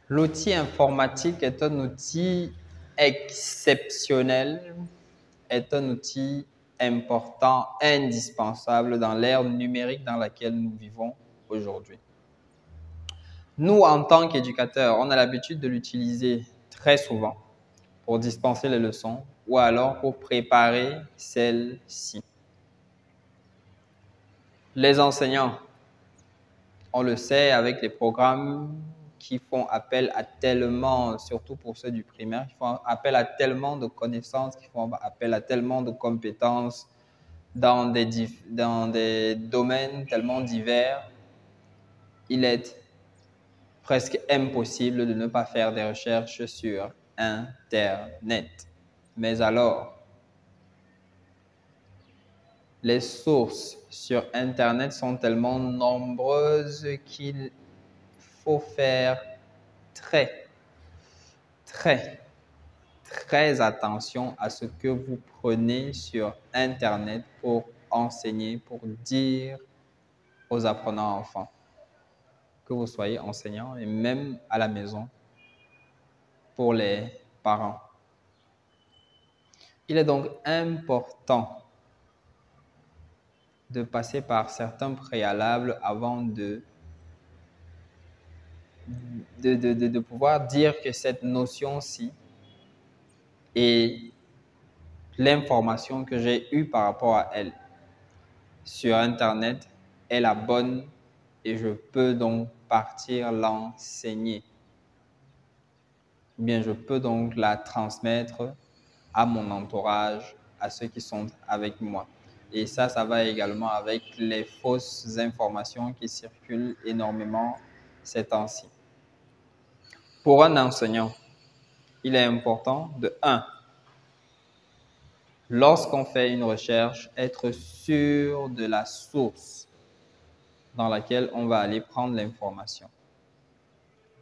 L'outil informatique est un outil exceptionnel, est un outil important, indispensable dans l'ère numérique dans laquelle nous vivons aujourd'hui. Nous, en tant qu'éducateurs, on a l'habitude de l'utiliser très souvent pour dispenser les leçons ou alors pour préparer celles-ci. Les enseignants, on le sait, avec les programmes qui font appel à tellement, surtout pour ceux du primaire, qui font appel à tellement de connaissances, qui font appel à tellement de compétences dans des domaines tellement divers, il est presque impossible de ne pas faire des recherches sur Internet. Mais alors, les sources sur Internet sont tellement nombreuses qu'il faut faire très, très, très attention à ce que vous prenez sur Internet pour enseigner, pour dire aux apprenants enfants, que vous soyez enseignant et même à la maison pour les parents. Il est donc important de passer par certains préalables avant de pouvoir dire que cette notion-ci et l'information que j'ai eue par rapport à elle sur Internet est la bonne et je peux donc partir l'enseigner. Ou bien je peux donc la transmettre à mon entourage, à ceux qui sont avec moi. Et ça va également avec les fausses informations qui circulent énormément ces temps-ci. Pour un enseignant, il est important de 1. Lorsqu'on fait une recherche, être sûr de la source dans laquelle on va aller prendre l'information.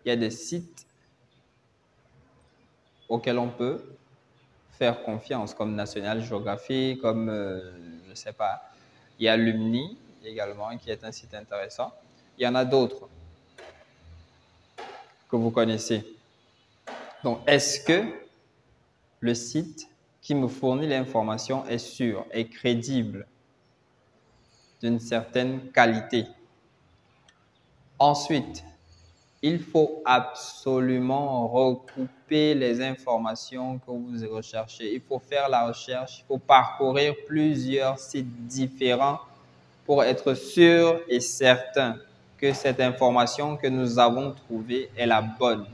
Il y a des sites auxquels on peut faire confiance, comme National Geographic, comme, je ne sais pas, il y a Lumni également, qui est un site intéressant. Il y en a d'autres que vous connaissez. Donc, est-ce que le site qui me fournit l'information est sûr, est crédible, d'une certaine qualité? Ensuite, il faut absolument recouper les informations que vous recherchez. Il faut faire la recherche, il faut parcourir plusieurs sites différents pour être sûr et certain que cette information que nous avons trouvée est la bonne.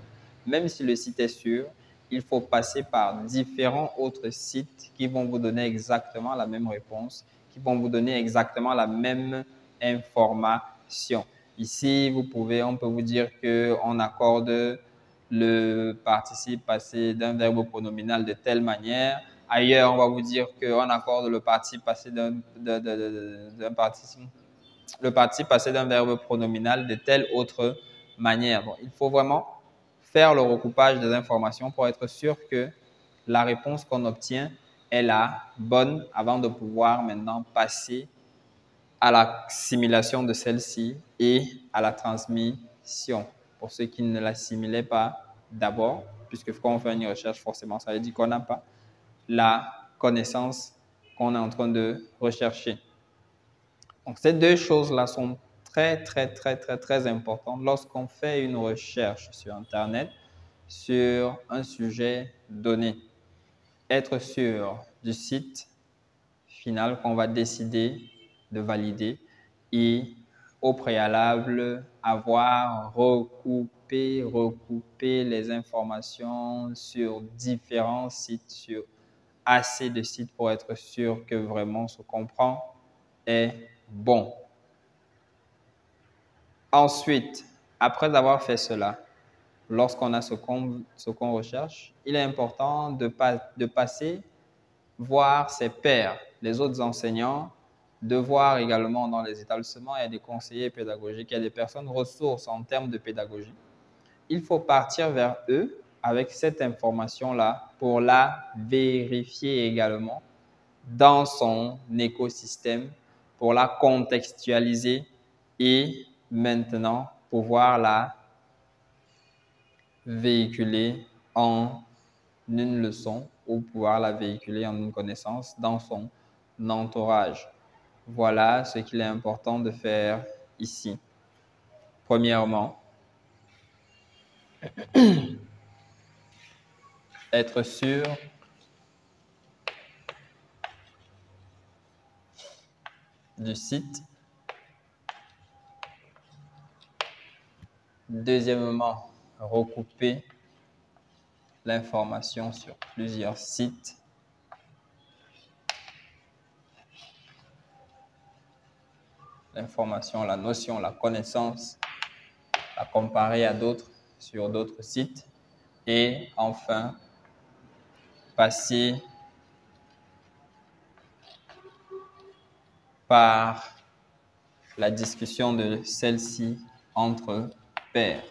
Même si le site est sûr, il faut passer par différents autres sites qui vont vous donner exactement la même réponse, qui vont vous donner exactement la même information. Ici, on peut vous dire qu'on accorde le participe passé d'un verbe pronominal de telle manière. Ailleurs, on va vous dire qu'on accorde le participe passé d'un verbe pronominal de telle autre manière. Bon, il faut vraiment faire le recoupage des informations pour être sûr que la réponse qu'on obtient est la bonne avant de pouvoir maintenant passer à l'assimilation de celle-ci et à la transmission. Pour ceux qui ne l'assimilaient pas d'abord, puisque quand on fait une recherche, forcément, ça veut dire qu'on n'a pas la connaissance qu'on est en train de rechercher. Donc, ces deux choses-là sont très, très, très, très, très importantes lorsqu'on fait une recherche sur Internet sur un sujet donné. Être sûr du site final qu'on va décider de valider et au préalable avoir recoupé les informations sur différents sites, sur assez de sites pour être sûr que vraiment ce qu'on prend est bon. Ensuite, après avoir fait cela, lorsqu'on a ce qu'on recherche, il est important de passer voir ses pairs, les autres enseignants, de voir également dans les établissements, il y a des conseillers pédagogiques, il y a des personnes ressources en termes de pédagogie. Il faut partir vers eux avec cette information-là pour la vérifier également dans son écosystème, pour la contextualiser et maintenant pouvoir la véhiculer en une leçon ou pouvoir la véhiculer en une connaissance dans son entourage. Voilà ce qu'il est important de faire ici. Premièrement, être sûr du site. Deuxièmement, recouper l'information sur plusieurs sites. L'information, la notion, la connaissance, la comparer à d'autres sur d'autres sites. Et enfin, passer par la discussion de celle-ci entre pairs.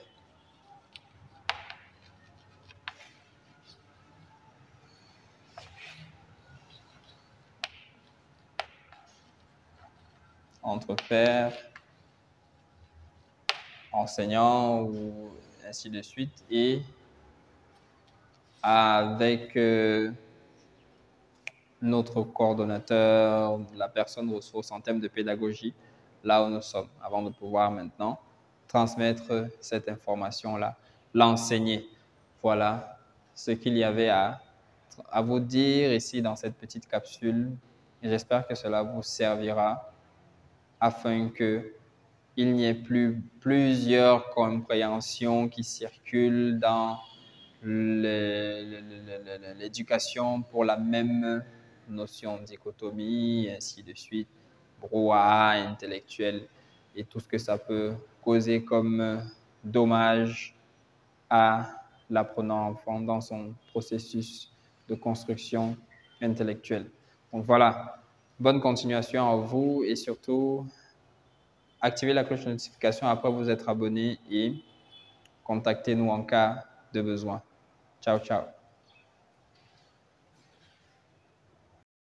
Entre pairs, enseignants ou ainsi de suite, et avec notre coordonnateur, la personne ressource en termes de pédagogie, là où nous sommes, avant de pouvoir maintenant transmettre cette information-là, l'enseigner. Voilà ce qu'il y avait à vous dire ici dans cette petite capsule. Et j'espère que cela vous servira afin que il n'y ait plus plusieurs compréhensions qui circulent dans l'éducation pour la même notion, dichotomie, ainsi de suite, brouhaha intellectuel et tout ce que ça peut causer comme dommage à l'apprenant enfant dans son processus de construction intellectuelle. Donc voilà, bonne continuation à vous et surtout, activez la cloche de notification après vous être abonné et contactez-nous en cas de besoin. Ciao, ciao.